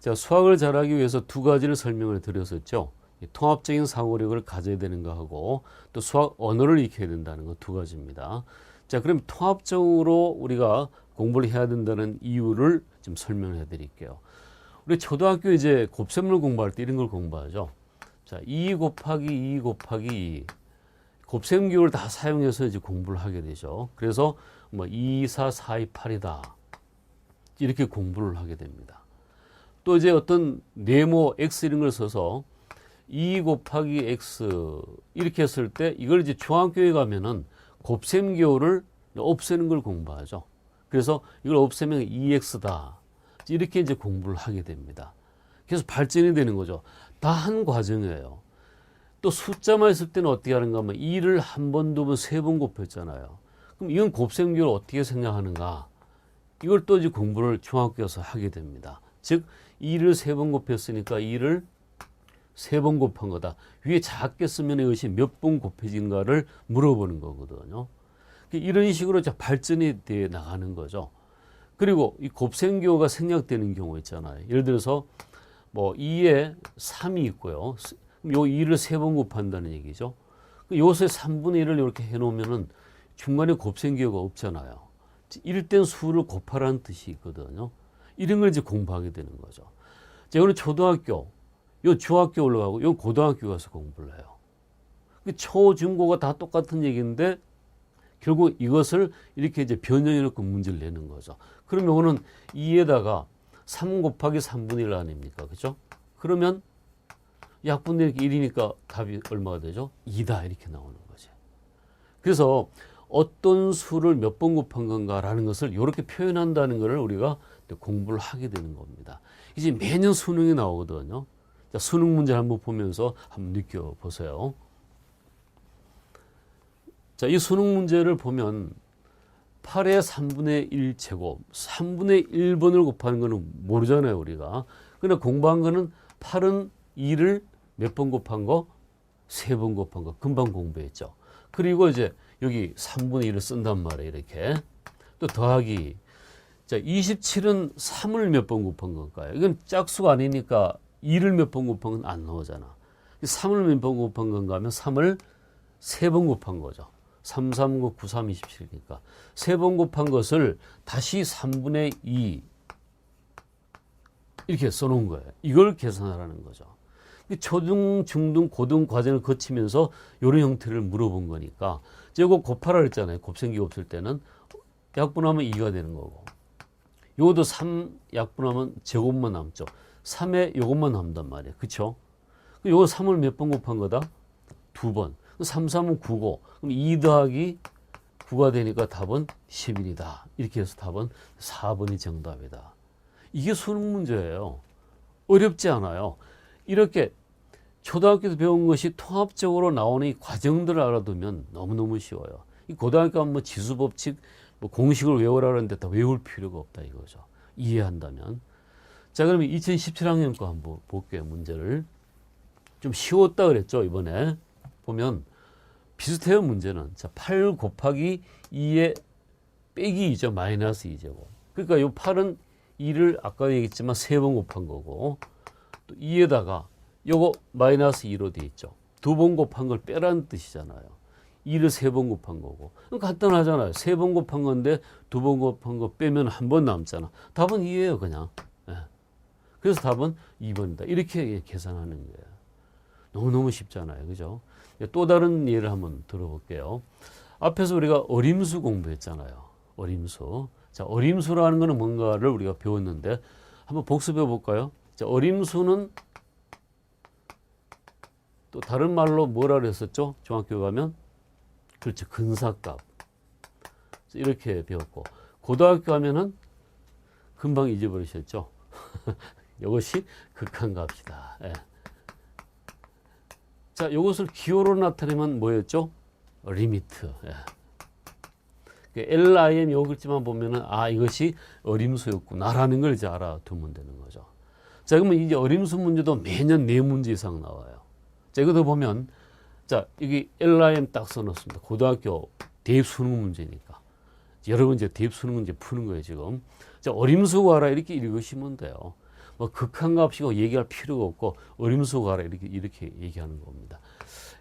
자, 수학을 잘하기 위해서 두 가지를 설명을 드렸었죠. 통합적인 사고력을 가져야 되는 거 하고 또 수학 언어를 익혀야 된다는 거 두 가지입니다. 자, 그럼 통합적으로 우리가 공부를 해야 된다는 이유를 좀 설명해 드릴게요. 우리 초등학교 이제 곱셈을 공부할 때 이런 걸 공부하죠. 자, 2 곱하기 2 곱하기 2. 곱셈 기호를 다 사용해서 이제 공부를 하게 되죠. 그래서 뭐 2, 4, 4, 2, 8이다. 이렇게 공부를 하게 됩니다. 또 이제 어떤 네모 x 이런 걸 써서 2 곱하기 x 이렇게 했을 때 이걸 이제 중학교에 가면은 곱셈 기호를 없애는 걸 공부하죠. 그래서 이걸 없애면 2x다. 이렇게 이제 공부를 하게 됩니다. 그래서 발전이 되는 거죠. 다 한 과정이에요. 또 숫자만 있을 때는 어떻게 하는가 하면 2를 한 번, 두 번, 세 번 곱했잖아요. 그럼 이건 곱셈 기호를 어떻게 생각하는가? 이걸 또 이제 공부를 중학교에서 하게 됩니다. 즉 2를 세 번 곱했으니까 2를 세 번 곱한 거다. 위에 작게 쓰면 이것이 몇 번 곱해진가를 물어보는 거거든요. 이런 식으로 발전이 돼 나가는 거죠. 그리고 이 곱셈 기호가 생략되는 경우 있잖아요. 예를 들어서 뭐 2에 3이 있고요. 요 2를 세 번 곱한다는 얘기죠. 요새 3분의 1을 이렇게 해놓으면은 중간에 곱셈 기호가 없잖아요. 이럴 땐 수를 곱하라는 뜻이 있거든요. 이런 걸 이제 공부하게 되는 거죠. 자, 이거는 초등학교, 요 중학교 올라가고 요 고등학교 가서 공부를 해요. 초, 중, 고가 다 똑같은 얘기인데 결국 이것을 이렇게 이제 변형해 놓고 문제를 내는 거죠. 그러면 이거는 2에다가 3 곱하기 3분의 1 아닙니까? 그죠? 그러면 약분되는 게 1이니까 답이 얼마가 되죠? 2다. 이렇게 나오는 거죠. 그래서 어떤 수를 몇 번 곱한 건가라는 것을 이렇게 표현한다는 것을 우리가 공부를 하게 되는 겁니다. 이제 매년 수능이 나오거든요. 자, 수능 문제를 한번 보면서 한번 느껴보세요. 자, 이 수능 문제를 보면 8의 3분의 1 제곱, 3분의 1번을 곱하는 거는 모르잖아요, 우리가. 그러나 공부한 거는 8은 2를 몇 번 곱한 거? 3번 곱한 거. 금방 공부했죠. 그리고 이제 여기 3분의 1을 쓴단 말이에요, 이렇게. 또 더하기. 자, 27은 3을 몇 번 곱한 걸까요? 이건 짝수가 아니니까 2를 몇 번 곱한 건 안 나오잖아. 3을 몇 번 곱한 건가 하면 3을 3번 곱한 거죠. 3, 3, 9, 9, 3, 27이니까. 3번 곱한 것을 다시 3분의 2 이렇게 써놓은 거예요. 이걸 계산하라는 거죠. 초등, 중등, 고등 과정을 거치면서 이런 형태를 물어본 거니까 제곱 곱하라 그랬잖아요. 곱셈기 없을 때는 약분하면 2가 되는 거고 요것도 3 약분하면 제곱만 남죠. 3에 요것만 남단 말이에요. 그쵸? 요거 3을 몇 번 곱한 거다? 2번. 3, 3은 9고 그럼 2 더하기 9가 되니까 답은 11이다. 이렇게 해서 답은 4번이 정답이다. 이게 수능 문제예요. 어렵지 않아요. 이렇게 초등학교에서 배운 것이 통합적으로 나오는 이 과정들을 알아두면 너무너무 쉬워요. 이 고등학교 가면 뭐 지수법칙, 뭐 공식을 외우라는데 다 외울 필요가 없다 이거죠. 이해한다면. 자, 그러면 2017학년 거 한번 볼게요. 문제를. 좀 쉬웠다 그랬죠, 이번에. 보면 비슷해요, 문제는. 자, 8 곱하기 2의 빼기 2죠. 마이너스 2제곱. 그러니까 이 8은 2를 아까 얘기했지만 3번 곱한 거고 또 2에다가 요거 마이너스 2로 돼 있죠. 2번 곱한 걸 빼라는 뜻이잖아요. 2를 3번 곱한 거고. 간단하잖아요. 3번 곱한 건데 2번 곱한 거 빼면 한 번 남잖아. 답은 2예요, 그냥. 네. 그래서 답은 2번이다. 이렇게 계산하는 거예요. 너무너무 쉽잖아요. 그죠? 또 다른 예를 한번 들어볼게요. 앞에서 우리가 어림수 공부했잖아요. 어림수. 자, 어림수라는 거는 뭔가를 우리가 배웠는데 한번 복습해 볼까요? 자, 어림수는 또 다른 말로 뭐라 그랬었죠? 중학교 가면 그렇죠. 근사값. 이렇게 배웠고 고등학교 가면은 금방 잊어버리셨죠? 이것이 극한값이다. 예. 자, 이것을 기호로 나타내면 뭐였죠? 리미트. 예. LIM 요 글자만 보면은 아, 이것이 어림수였구나라는 걸 이제 알아두면 되는 거죠. 자, 그러면 이제 어림수 문제도 매년 4문제 이상 나와요. 자, 이것도 보면 자, 여기 LIM 딱 써놓습니다. 고등학교 대입 수능 문제니까. 여러분 이제 대입 수능 문제 푸는 거예요, 지금. 자, 어림수 알아 이렇게 읽으시면 돼요. 뭐 극한값이고 얘기할 필요가 없고 어림수 가라 이렇게 얘기하는 겁니다.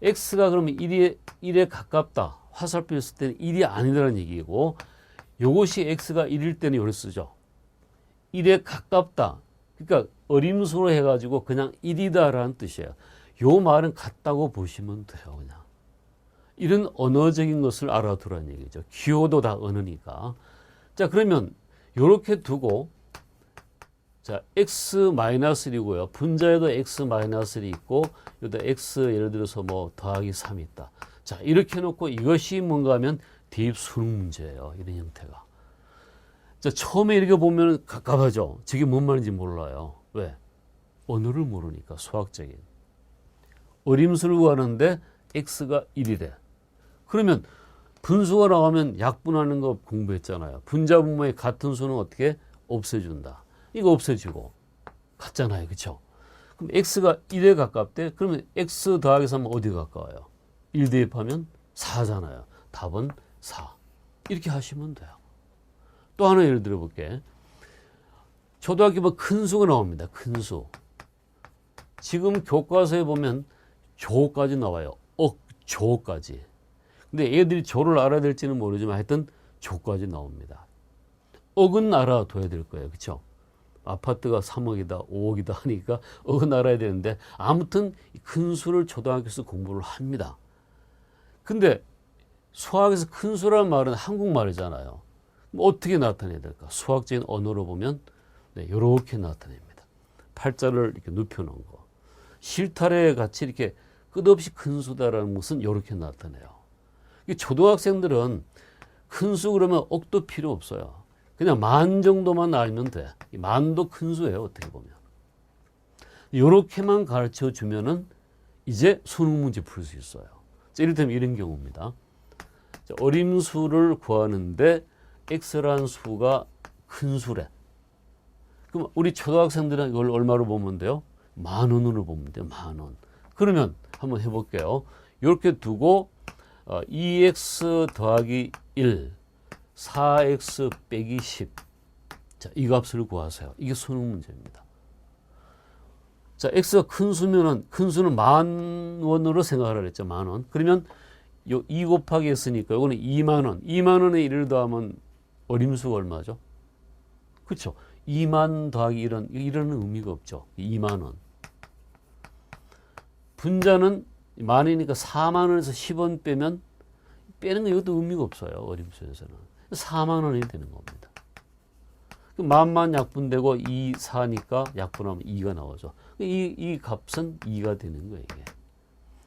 x가 그러면 1에 가깝다. 화살표 쓸 때는 1이 아니라는 얘기고 이것이 x가 1일 때는 이렇게 쓰죠. 1에 가깝다. 그러니까 어림수로 해가지고 그냥 1이다라는 뜻이에요. 요 말은 같다고 보시면 돼요. 그냥. 이런 언어적인 것을 알아두라는 얘기죠. 기호도 다 언어니까. 자, 그러면 이렇게 두고 자, x-1이고요. 분자에도 x-1이 있고 여기다 x 예를 들어서 뭐 더하기 3이 있다. 자, 이렇게 놓고 이것이 뭔가 하면 대입 수능 문제예요. 이런 형태가. 자, 처음에 이렇게 보면 갑갑하죠. 저게 뭔 말인지 몰라요. 왜? 언어를 모르니까 수학적인. 어림수를 구하는데 x가 1이래. 그러면 분수가 나오면 약분하는 거 공부했잖아요. 분자 분모의 같은 수는 어떻게 없애준다. 이거 없애지고 같잖아요. 그렇죠? 그럼 x가 1에 가깝대. 그러면 x 더하기 3은 어디에 가까워요? 1 대입하면 4잖아요. 답은 4. 이렇게 하시면 돼요. 또 하나 예를 들어 볼게. 초등학교 보면 큰 수가 나옵니다. 큰 수. 지금 교과서에 보면 조까지 나와요. 조까지. 근데 애들이 조를 알아야 될지는 모르지만 하여튼 조까지 나옵니다. 억은 알아둬야 될 거예요. 그렇죠? 아파트가 3억이다, 5억이다 하니까 억은 알아야 되는데 아무튼 큰 수를 초등학교에서 공부를 합니다. 근데 수학에서 큰 수라는 말은 한국말이잖아요. 어떻게 나타내야 될까? 수학적인 언어로 보면 네, 이렇게 나타냅니다. 팔자를 이렇게 눕혀놓은 거. 실타래 같이 이렇게 끝없이 큰 수다라는 것은 이렇게 나타내요. 초등학생들은 큰 수 그러면 억도 필요 없어요. 그냥 만 정도만 알면 돼. 만도 큰 수예요. 어떻게 보면. 이렇게만 가르쳐 주면은 이제 수능 문제 풀 수 있어요. 자, 이를테면 이런 경우입니다. 자, 어림수를 구하는데 x라는 수가 큰 수래. 그럼 우리 초등학생들은 이걸 얼마로 보면 돼요? 10,000원으로 보면 돼요. 10,000원. 그러면 한번 해볼게요. 이렇게 두고 2x 더하기 1, 4x 빼기 10. 자, 이 값을 구하세요. 이게 수능 문제입니다. 자, x가 큰 수면은 큰 수는 10,000원으로 생각하라 그랬죠. 10,000원. 그러면 요 2 곱하기 했으니까 이거는 20,000원. 20,000원에 1을 더하면 어림수가 얼마죠? 그렇죠. 2만 더하기 이런 의미가 없죠. 20,000원. 분자는 만이니까 40,000원에서 10원 빼면 빼는 거 이것도 의미가 없어요. 어림수에서는. 40,000원이 되는 겁니다. 만만 약분되고 2, 4니까 약분하면 2가 나오죠. 이 값은 2가 되는 거예요.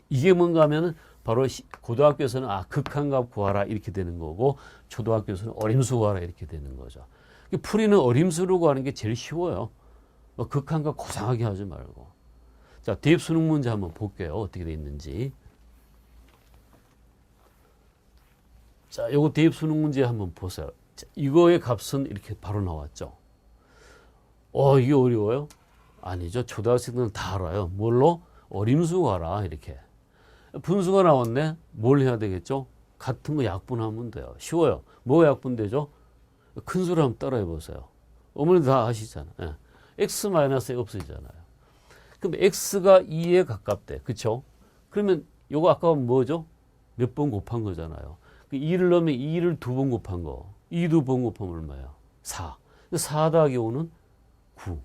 이게 뭔가 하면은 바로 고등학교에서는 극한값 구하라 이렇게 되는 거고 초등학교에서는 어림수 구하라 이렇게 되는 거죠. 풀이는 어림수로 구하는 게 제일 쉬워요. 극한값 고상하게 하지 말고. 자, 대입 수능 문제 한번 볼게요. 어떻게 돼 있는지. 자, 요거 대입 수능 문제 한번 보세요. 자, 이거의 값은 이렇게 바로 나왔죠. 이게 어려워요? 아니죠. 초등학생들은 다 알아요. 뭘로? 어림수 구하라 이렇게. 분수가 나왔네. 뭘 해야 되겠죠? 같은 거 약분하면 돼요. 쉬워요. 뭐가 약분되죠? 큰 수를 한번 따라해 보세요. 어머니 다 아시잖아요. 예. x-에 없어지잖아요. 그럼 x가 2에 가깝대. 그렇죠? 그러면 요거 아까 뭐죠? 몇 번 곱한 거잖아요. 2를 넣으면 2를 2번 곱한 거. 2 2번 곱하면 얼마예요? 4. 4 더하기 5는 9.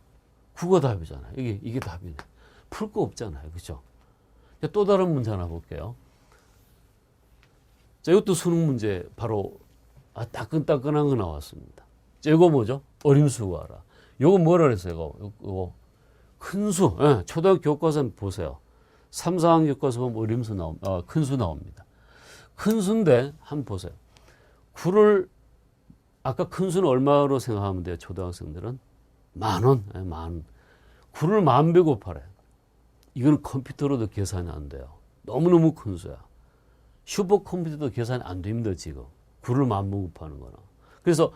9가 답이잖아요. 이게 답이네. 풀 거 없잖아요. 그렇죠? 또 다른 문제 하나 볼게요. 자, 이것도 수능 문제 바로 따끈따끈한 거 나왔습니다. 자, 이거 뭐죠? 어림수 구하라. 이거 뭐라 그랬어요? 이거 큰 수. 예, 초등학교 교과서 보세요. 3, 4학년 교과서 보면 어림수 큰 수 나옵니다. 큰 수인데 한번 보세요. 9를 아까 큰 수는 얼마로 생각하면 돼요? 초등학생들은 10,000원. 예, 10,000원. 9를 10,000배 곱하래. 이건 컴퓨터로도 계산이 안 돼요. 너무너무 큰 수야. 슈퍼컴퓨터도 계산이 안 됩니다, 지금. 9를 10,000번 곱하는 거는. 그래서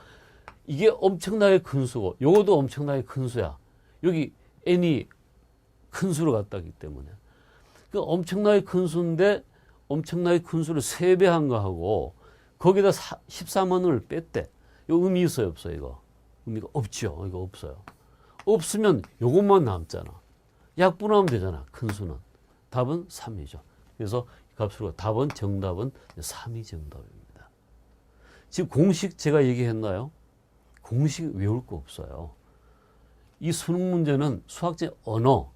이게 엄청나게 큰 수고, 요것도 엄청나게 큰 수야. 여기 n이 큰 수로 갔다기 때문에. 그 엄청나게 큰 수인데, 엄청나게 큰 수를 3배 한 거 하고, 거기다 13원을 뺐대. 요 의미 있어요, 없어요, 이거? 의미가 없죠. 이거 없어요. 없으면 요것만 남잖아. 약분하면 되잖아. 큰 수는. 답은 3이죠. 그래서 값으로 답은 정답은 3이 정답입니다. 지금 공식 제가 얘기했나요? 공식 외울 거 없어요. 이 수능 문제는 수학적 언어,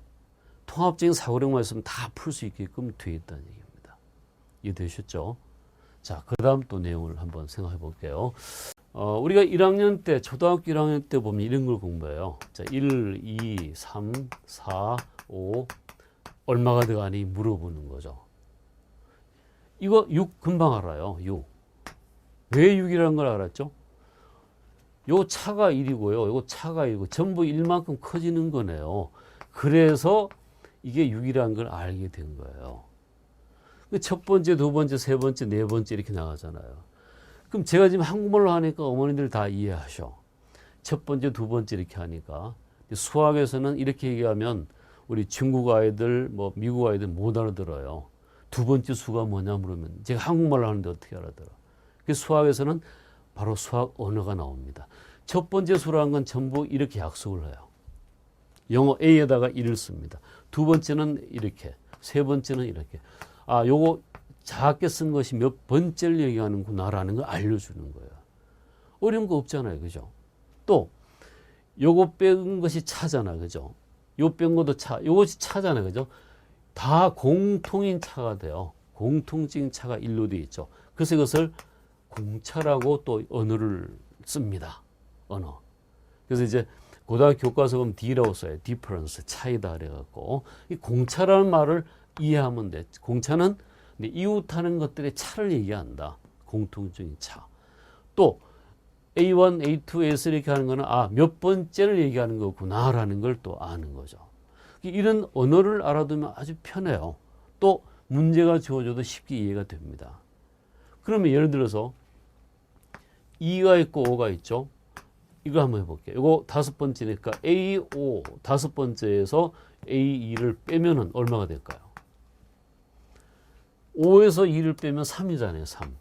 통합적인 사고력만 있으면 다 풀 수 있게끔 되어 있다는 얘기입니다. 이해되셨죠? 자, 그 다음 또 내용을 한번 생각해 볼게요. 우리가 1학년 때, 초등학교 1학년 때 보면 이런 걸 공부해요. 자, 1, 2, 3, 4, 5, 얼마가 들어가니 물어보는 거죠. 이거 6 금방 알아요. 6. 왜 6이라는 걸 알았죠? 요 차가 1이고요. 요거 차가 1이고 전부 1만큼 커지는 거네요. 그래서 이게 6이라는 걸 알게 된 거예요. 첫 번째, 두 번째, 세 번째, 네 번째 이렇게 나가잖아요. 그럼 제가 지금 한국말로 하니까 어머니들 다 이해하셔. 첫 번째, 두 번째 이렇게 하니까. 수학에서는 이렇게 얘기하면 우리 중국 아이들, 뭐 미국 아이들 못 알아들어요. 두 번째 수가 뭐냐 물으면 제가 한국말로 하는데 어떻게 알아들어? 그래서 수학에서는 바로 수학 언어가 나옵니다. 첫 번째 수라는 건 전부 이렇게 약속을 해요. 영어 A에다가 1을 씁니다. 두 번째는 이렇게, 세 번째는 이렇게. 아, 요거 작게 쓴 것이 몇 번째를 얘기하는구나라는 걸 알려주는 거예요. 어려운 거 없잖아요. 그죠? 또 요거 뺀 것이 차잖아. 그죠? 요 뺀 것도 차, 요것이 차잖아요. 그죠? 다 공통인 차가 돼요. 공통적인 차가 일로 되어 있죠. 그래서 이것을 공차라고 또 언어를 씁니다. 언어. 그래서 이제 고등학교 교과서 보면 D라고 써요. difference, 차이다 그래갖고 이 공차라는 말을 이해하면 돼. 공차는 이웃하는 것들의 차를 얘기한다. 공통적인 차. 또 A1, A2, A3 이렇게 하는 거는 몇 번째를 얘기하는 거구나라는 걸 또 아는 거죠. 이런 언어를 알아두면 아주 편해요. 또 문제가 주어져도 쉽게 이해가 됩니다. 그러면 예를 들어서 2가 있고 5가 있죠. 이거 한번 해볼게요. 이거 다섯 번째니까 A5 다섯 번째에서 A2를 빼면은 얼마가 될까요? 5에서 2를 빼면 3이잖아요. 3.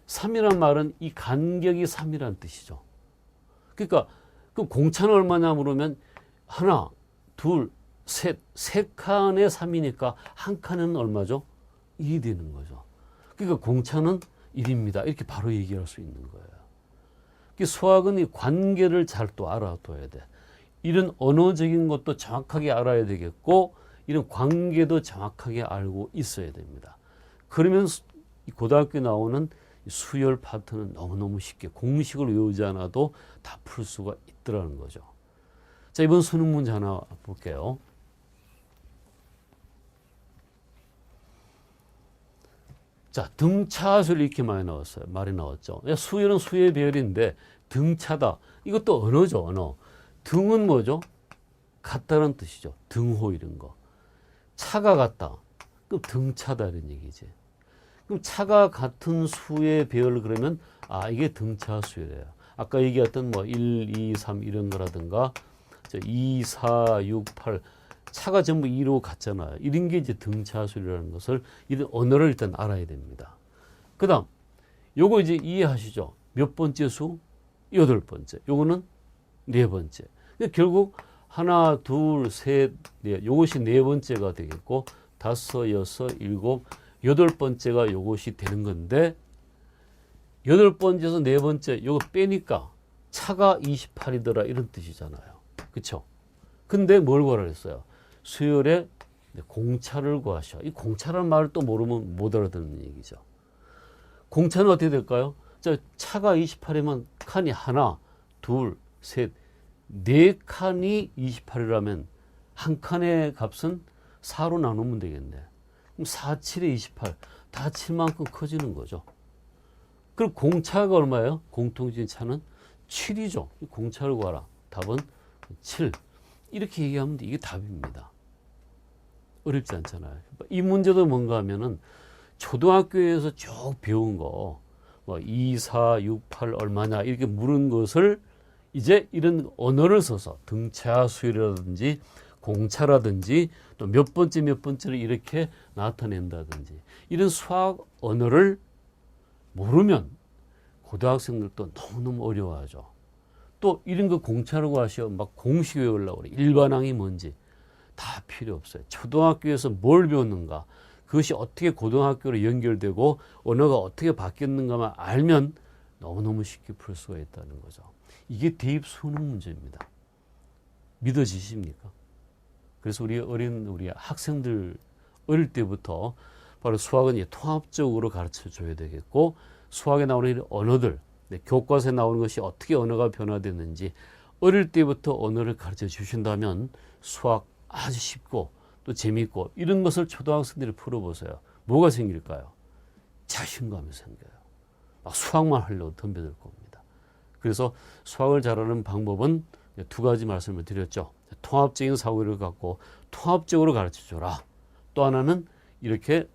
3이란 말은 이 간격이 3이란 뜻이죠. 그러니까 그 공차는 얼마냐 물으면 하나, 둘, 셋, 세 칸에 3이니까 한 칸은 얼마죠? 1이 되는 거죠. 그러니까 공차는 1입니다. 이렇게 바로 얘기할 수 있는 거예요. 수학은 이 관계를 잘 또 알아둬야 돼. 이런 언어적인 것도 정확하게 알아야 되겠고 이런 관계도 정확하게 알고 있어야 됩니다. 그러면 고등학교에 나오는 수열 파트는 너무너무 쉽게 공식을 외우지 않아도 다 풀 수가 있더라는 거죠. 자, 이번 수능 문제 하나 볼게요. 자, 등차수를 이렇게 많이 나왔어요. 말이 나왔죠. 수열은 수의 배열인데 등차다. 이것도 언어죠, 언어. 등은 뭐죠? 같다는 뜻이죠. 등호 이런 거. 차가 같다. 그럼 등차다 이런 얘기지. 그럼 차가 같은 수의 배열을 그러면 이게 등차 수열이에요. 아까 얘기했던 뭐 1, 2, 3 이런 거라든가 2, 4, 6, 8 차가 전부 2로 같잖아요. 이런 게 이제 등차수열이라는 것을 이런 언어를 일단 알아야 됩니다. 그 다음 요거 이제 이해하시죠? 몇 번째 수? 8번째. 요거는 4번째. 그러니까 결국 하나, 둘, 셋, 넷. 요것이 4번째가 되겠고 5, 6, 7, 8번째가 요것이 되는 건데 8번째에서 4번째 요거 빼니까 차가 28이더라 이런 뜻이잖아요. 그쵸? 근데 뭘 구하라 했어요? 수열의 공차를 구하셔. 이 공차라는 말을 또 모르면 못 알아듣는 얘기죠. 공차는 어떻게 될까요? 자, 차가 28이면 칸이 하나, 둘, 셋, 네 칸이 28이라면 한 칸의 값은 4로 나누면 되겠네. 그럼 4, 7에 28. 다 7만큼 커지는 거죠. 그럼 공차가 얼마예요? 공통적인 차는 7이죠. 공차를 구하라. 답은 7. 이렇게 얘기하면 이게 답입니다. 어렵지 않잖아요. 이 문제도 뭔가 하면은 초등학교에서 쭉 배운 거, 뭐 2, 4, 6, 8 얼마냐 이렇게 물은 것을 이제 이런 언어를 써서 등차 수열이라든지 공차라든지 또 몇 번째를 이렇게 나타낸다든지 이런 수학 언어를 모르면 고등학생들도 너무너무 어려워하죠. 또 이런 거 공차라고 하시오. 막 공식 외우려고 그래. 일반항이 뭔지 다 필요 없어요. 초등학교에서 뭘 배웠는가, 그것이 어떻게 고등학교로 연결되고 언어가 어떻게 바뀌었는가만 알면 너무너무 쉽게 풀 수가 있다는 거죠. 이게 대입 수능 문제입니다. 믿어지십니까? 그래서 우리 학생들 어릴 때부터 바로 수학은 이제 통합적으로 가르쳐 줘야 되겠고, 수학에 나오는 이런 언어들, 교과서에 나오는 것이 어떻게 언어가 변화됐는지 어릴 때부터 언어를 가르쳐 주신다면 수학 아주 쉽고 또 재밌고, 이런 것을 초등학생들이 풀어보세요. 뭐가 생길까요? 자신감이 생겨요. 막 수학만 하려고 덤벼들 겁니다. 그래서 수학을 잘하는 방법은 두 가지 말씀을 드렸죠. 통합적인 사고를 갖고 통합적으로 가르쳐 줘라. 또 하나는 이렇게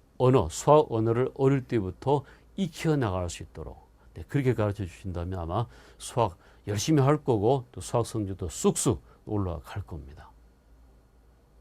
수학 언어를 어릴 때부터 익혀 나갈 수 있도록 그렇게 가르쳐 주신다면 아마 수학 열심히 할 거고 또 수학 성적도 쑥쑥 올라갈 겁니다.